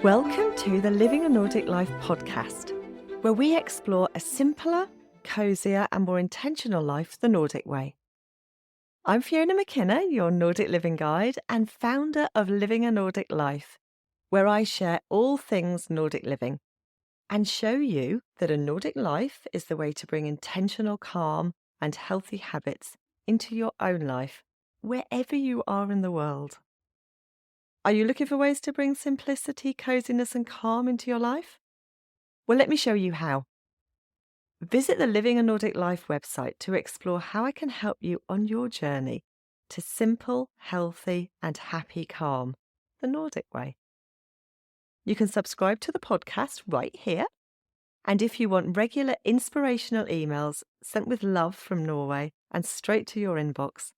Welcome to the Living a Nordic Life podcast, where we explore a simpler, cosier and more intentional life the Nordic way. I'm Fiona McKenna, your Nordic living guide and founder of Living a Nordic Life, where I share all things Nordic living and show you that a Nordic life is the way to bring intentional calm and healthy habits into your own life, wherever you are in the world. Are you looking for ways to bring simplicity, coziness and calm into your life? Well, let me show you how. Visit the Living a Nordic Life website to explore how I can help you on your journey to simple, healthy and happy calm, the Nordic way. You can subscribe to the podcast right here. And if you want regular inspirational emails sent with love from Norway and straight to your inbox,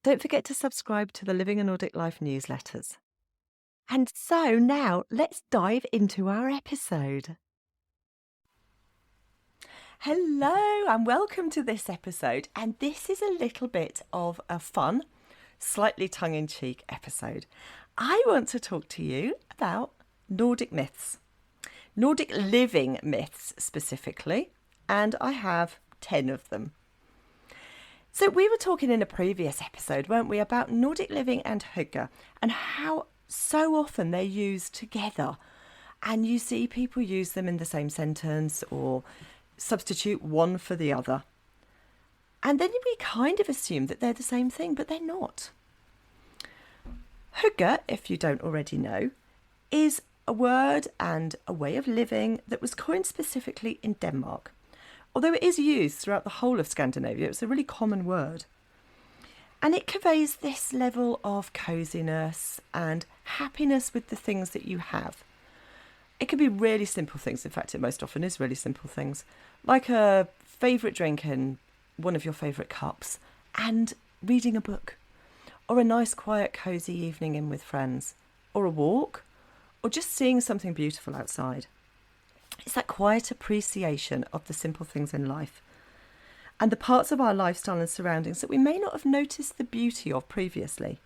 don't forget to subscribe to the Living a Nordic Life newsletters. And so now let's dive into our episode. Hello and welcome to this episode. And this is a little bit of a fun, slightly tongue-in-cheek episode. I want to talk to you about Nordic myths, Nordic living myths specifically, and I have 10 of them. So we were talking in a previous episode, weren't we, about Nordic living and hygge and how so often they're used together, and you see people use them in the same sentence or substitute one for the other. And then we kind of assume that they're the same thing, but they're not. Hygge, if you don't already know, is a word and a way of living that was coined specifically in Denmark. Although it is used throughout the whole of Scandinavia, it's a really common word. And it conveys this level of coziness and happiness with the things that you have. It can be really simple things. In fact, it most often is really simple things, like a favourite drink in one of your favourite cups and reading a book, or a nice quiet cosy evening in with friends, or a walk, or just seeing something beautiful outside. It's that quiet appreciation of the simple things in life and the parts of our lifestyle and surroundings that we may not have noticed the beauty of previously.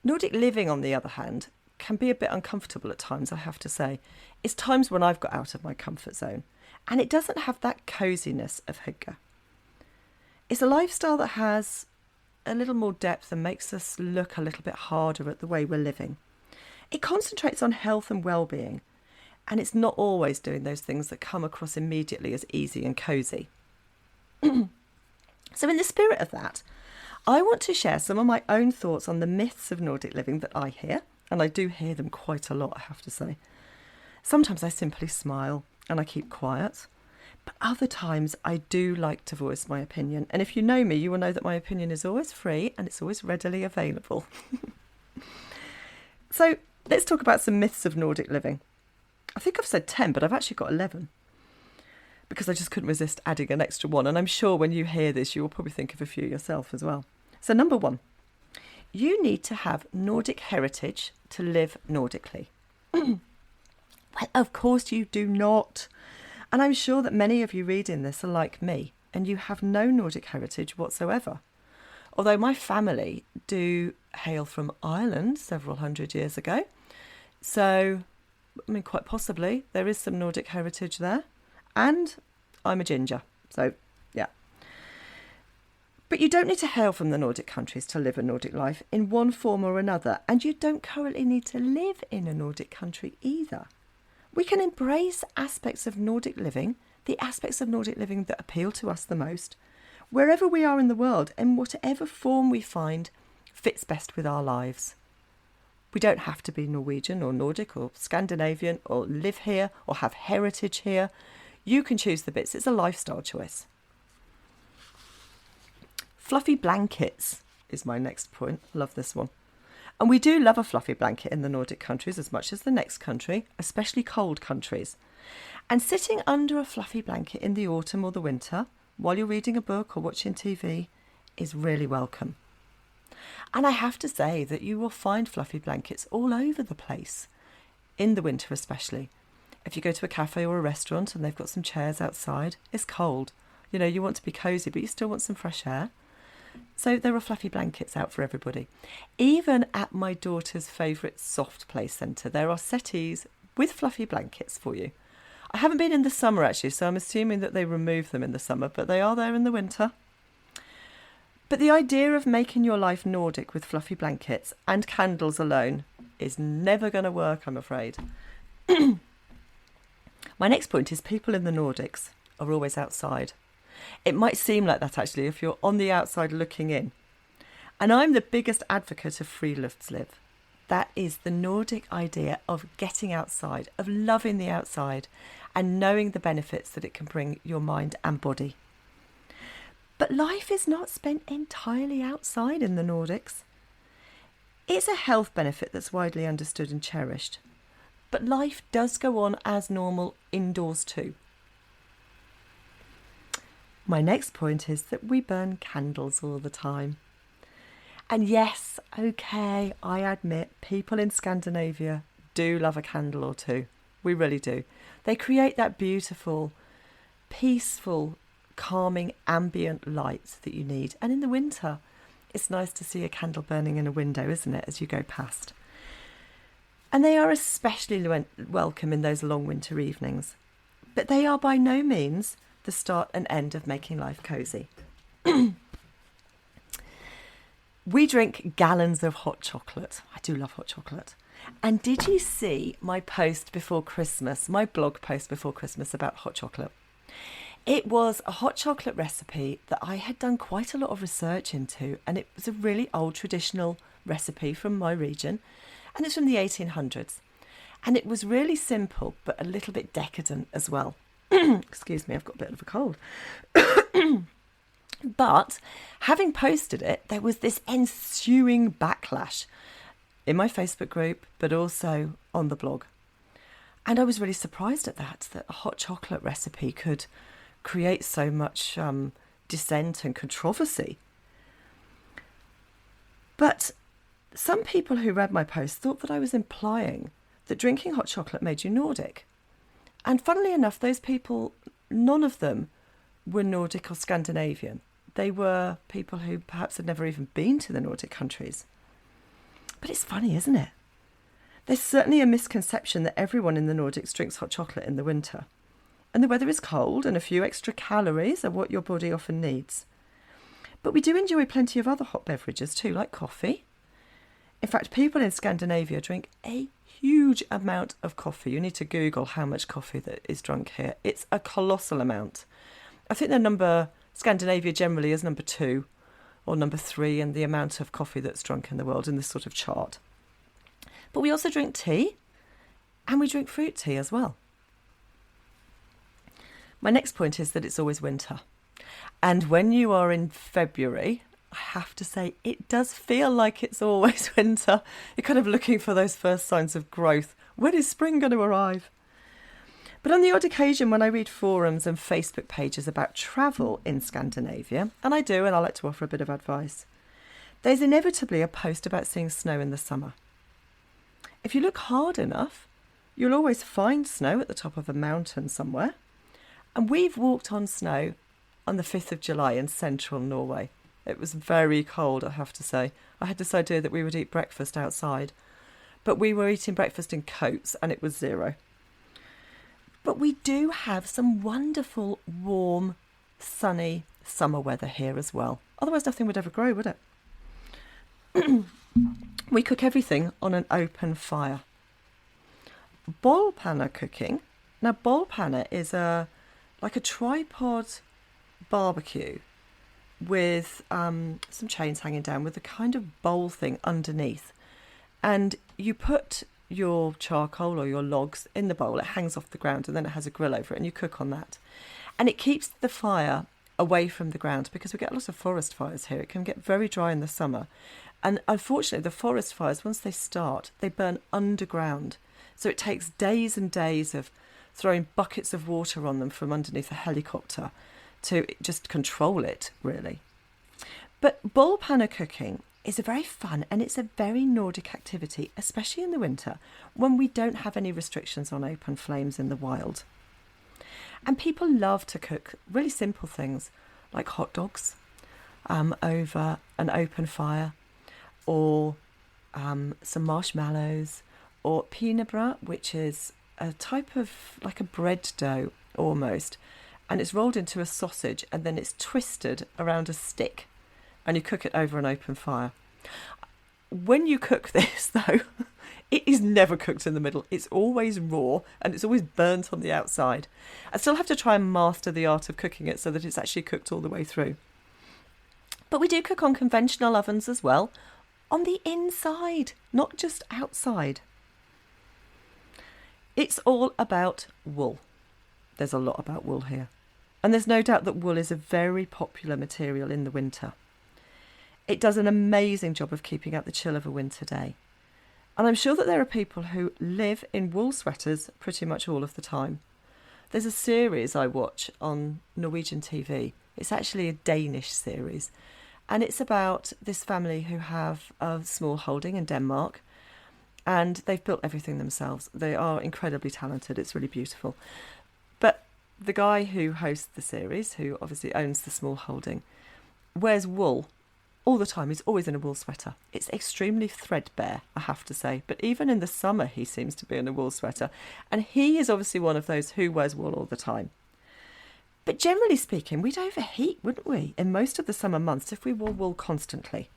Nordic living, on the other hand, can be a bit uncomfortable at times, I have to say. It's times when I've got out of my comfort zone, and it doesn't have that coziness of hygge. It's a lifestyle that has a little more depth and makes us look a little bit harder at the way we're living. It concentrates on health and well-being, and it's not always doing those things that come across immediately as easy and cosy. So in the spirit of that, I want to share some of my own thoughts on the myths of Nordic living that I hear, and I do hear them quite a lot, I have to say. Sometimes I simply smile and I keep quiet, but other times I do like to voice my opinion. And if you know me, you will know that my opinion is always free and it's always readily available. So let's talk about some myths of Nordic living. I think I've said 10, but I've actually got 11. Because I just couldn't resist adding an extra one. And I'm sure when you hear this, you will probably think of a few yourself as well. So number 1, you need to have Nordic heritage to live Nordically. Well, of course you do not. And I'm sure that many of you reading this are like me, and you have no Nordic heritage whatsoever. Although my family do hail from Ireland several hundred years ago. So, I mean, quite possibly there is some Nordic heritage there. And I'm a ginger, so yeah. But you don't need to hail from the Nordic countries to live a Nordic life in one form or another, and you don't currently need to live in a Nordic country either. We can embrace aspects of Nordic living, the aspects of Nordic living that appeal to us the most, wherever we are in the world, and whatever form we find fits best with our lives. We don't have to be Norwegian or Nordic or Scandinavian or live here or have heritage here. You can choose the bits. It's a lifestyle choice. Fluffy blankets is my next point. I love this one. And we do love a fluffy blanket in the Nordic countries as much as the next country, especially cold countries. And sitting under a fluffy blanket in the autumn or the winter, while you're reading a book or watching TV, is really welcome. And I have to say that you will find fluffy blankets all over the place, in the winter especially. If you go to a cafe or a restaurant and they've got some chairs outside, it's cold. You know, you want to be cosy, but you still want some fresh air. So there are fluffy blankets out for everybody. Even at my daughter's favourite soft play centre, there are settees with fluffy blankets for you. I haven't been in the summer actually, so I'm assuming that they remove them in the summer, but they are there in the winter. But the idea of making your life Nordic with fluffy blankets and candles alone is never going to work, I'm afraid. My next point is people in the Nordics are always outside. It might seem like that actually if you're on the outside looking in. And I'm the biggest advocate of friluftsliv. That is the Nordic idea of getting outside, of loving the outside and knowing the benefits that it can bring your mind and body. But life is not spent entirely outside in the Nordics. It's a health benefit that's widely understood and cherished. But life does go on as normal indoors too. My next point is that we burn candles all the time. And yes, okay, I admit people in Scandinavia do love a candle or two. We really do. They create that beautiful, peaceful, calming, ambient light that you need. And in the winter, it's nice to see a candle burning in a window, isn't it, as you go past. And they are especially welcome in those long winter evenings. But they are by no means the start and end of making life cosy. We drink gallons of hot chocolate. I do love hot chocolate. And did you see my post before Christmas, my blog post before Christmas about hot chocolate? It was a hot chocolate recipe that I had done quite a lot of research into, and it was a really old traditional recipe from my region, and it's from the 1800s. And it was really simple, but a little bit decadent as well. Excuse me, I've got a bit of a cold. But having posted it, there was this ensuing backlash in my Facebook group, but also on the blog. And I was really surprised at that a hot chocolate recipe could create so much dissent and controversy. But some people who read my post thought that I was implying that drinking hot chocolate made you Nordic. And funnily enough, those people, none of them were Nordic or Scandinavian. They were people who perhaps had never even been to the Nordic countries. But it's funny, isn't it? There's certainly a misconception that everyone in the Nordics drinks hot chocolate in the winter. And the weather is cold and a few extra calories are what your body often needs. But we do enjoy plenty of other hot beverages too, like coffee. In fact, people in Scandinavia drink a huge amount of coffee. You need to Google how much coffee that is drunk here. It's a colossal amount. I think Scandinavia generally is number 2 or number 3 in the amount of coffee that's drunk in the world in this sort of chart. But we also drink tea, and we drink fruit tea as well. My next point is that it's always winter. And when you are in February, I have to say, it does feel like it's always winter. You're kind of looking for those first signs of growth. When is spring going to arrive? But on the odd occasion when I read forums and Facebook pages about travel in Scandinavia, and I do, and I like to offer a bit of advice, there's inevitably a post about seeing snow in the summer. If you look hard enough, you'll always find snow at the top of a mountain somewhere. And we've walked on snow on the 5th of July in central Norway. It was very cold, I have to say. I had this idea that we would eat breakfast outside, but we were eating breakfast in coats and it was 0. But we do have some wonderful, warm, sunny summer weather here as well. Otherwise nothing would ever grow, would it? We cook everything on an open fire. Bollpanna cooking. Now, bollpanna is like a tripod barbecue with some chains hanging down with a kind of bowl thing underneath. And you put your charcoal or your logs in the bowl. It hangs off the ground and then it has a grill over it and you cook on that. And it keeps the fire away from the ground because we get lots of forest fires here. It can get very dry in the summer. And unfortunately, the forest fires, once they start, they burn underground. So it takes days and days of throwing buckets of water on them from underneath a helicopter to just control it, really. But bollpanna cooking is a very fun and it's a very Nordic activity, especially in the winter when we don't have any restrictions on open flames in the wild. And people love to cook really simple things like hot dogs, over an open fire, or some marshmallows, or pinabra, which is a type of like a bread dough almost, and it's rolled into a sausage and then it's twisted around a stick and you cook it over an open fire. When you cook this though, it is never cooked in the middle. It's always raw and it's always burnt on the outside. I still have to try and master the art of cooking it so that it's actually cooked all the way through. But we do cook on conventional ovens as well, on the inside, not just outside. It's all about wool. There's a lot about wool here. And there's no doubt that wool is a very popular material in the winter. It does an amazing job of keeping out the chill of a winter day. And I'm sure that there are people who live in wool sweaters pretty much all of the time. There's a series I watch on Norwegian TV. It's actually a Danish series. And it's about this family who have a small holding in Denmark. And they've built everything themselves. They are incredibly talented. It's really beautiful. But the guy who hosts the series, who obviously owns the small holding, wears wool all the time. He's always in a wool sweater. It's extremely threadbare, I have to say. But even in the summer, he seems to be in a wool sweater. And he is obviously one of those who wears wool all the time. But generally speaking, we'd overheat, wouldn't we, in most of the summer months if we wore wool constantly.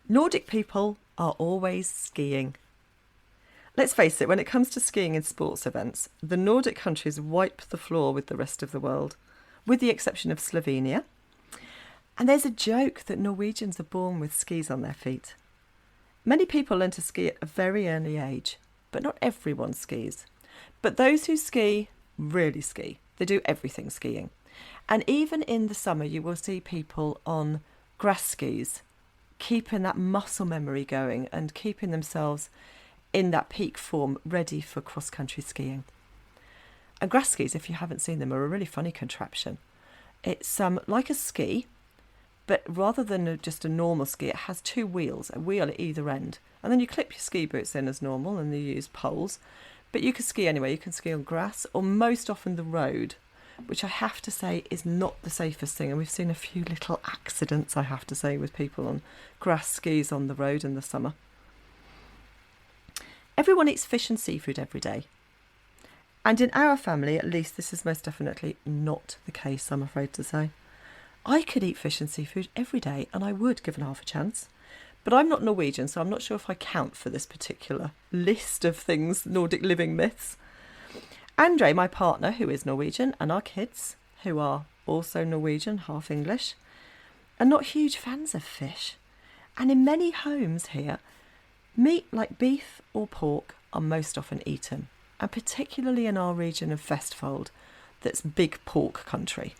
Nordic people are always skiing. Let's face it, when it comes to skiing and sports events, the Nordic countries wipe the floor with the rest of the world, with the exception of Slovenia. And there's a joke that Norwegians are born with skis on their feet. Many people learn to ski at a very early age, but not everyone skis. But those who ski really ski. They do everything skiing. And even in the summer, you will see people on grass skis, keeping that muscle memory going and keeping themselves in that peak form ready for cross-country skiing. And grass skis, if you haven't seen them, are a really funny contraption. It's like a ski, but rather than just a normal ski, it has two wheels, a wheel at either end. And then you clip your ski boots in as normal and you use poles. But you can ski anywhere. You can ski on grass or most often the road, which I have to say is not the safest thing. And we've seen a few little accidents, I have to say, with people on grass skis on the road in the summer. Everyone eats fish and seafood every day. And in our family, at least, this is most definitely not the case, I'm afraid to say. I could eat fish and seafood every day, and I would, given half a chance. But I'm not Norwegian, so I'm not sure if I count for this particular list of things, Nordic living myths. Andre, my partner, who is Norwegian, and our kids, who are also Norwegian, half English, are not huge fans of fish. And in many homes here, meat like beef or pork are most often eaten, and particularly in our region of Vestfold, that's big pork country.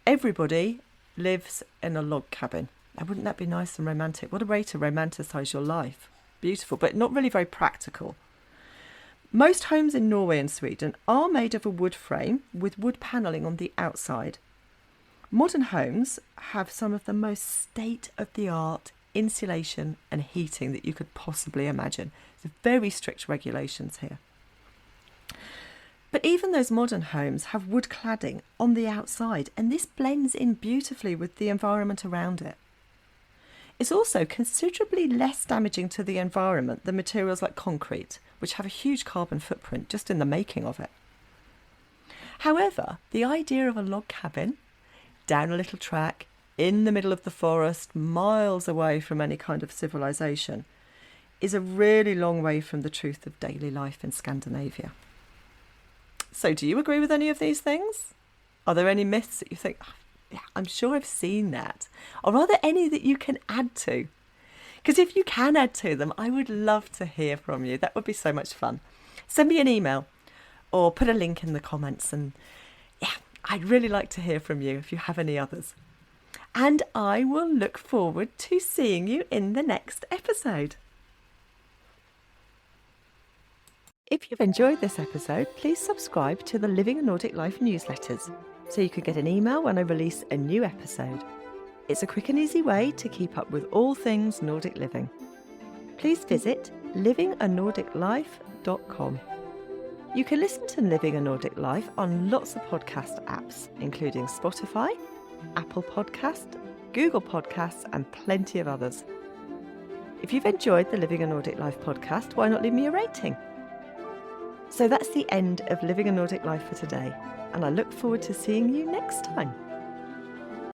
Everybody lives in a log cabin. Now, wouldn't that be nice and romantic? What a way to romanticise your life. Beautiful, but not really very practical. Most homes in Norway and Sweden are made of a wood frame with wood panelling on the outside. Modern homes have some of the most state-of-the-art insulation and heating that you could possibly imagine. There's very strict regulations here. But even those modern homes have wood cladding on the outside, and this blends in beautifully with the environment around it. It's also considerably less damaging to the environment than materials like concrete, which have a huge carbon footprint just in the making of it. However, the idea of a log cabin, down a little track, in the middle of the forest, miles away from any kind of civilization, is a really long way from the truth of daily life in Scandinavia. So do you agree with any of these things? Are there any myths that you think, oh, yeah, I'm sure I've seen that? Or are there any that you can add to? Because if you can add to them, I would love to hear from you. That would be so much fun. Send me an email or put a link in the comments. And yeah, I'd really like to hear from you if you have any others. And I will look forward to seeing you in the next episode. If you've enjoyed this episode, please subscribe to the Living a Nordic Life newsletters so you can get an email when I release a new episode. It's a quick and easy way to keep up with all things Nordic living. Please visit livinganordiclife.com. You can listen to Living a Nordic Life on lots of podcast apps, including Spotify, Apple Podcast, Google Podcasts, and plenty of others. If you've enjoyed the Living a Nordic Life podcast, why not leave me a rating? So that's the end of Living a Nordic Life for today, and I look forward to seeing you next time.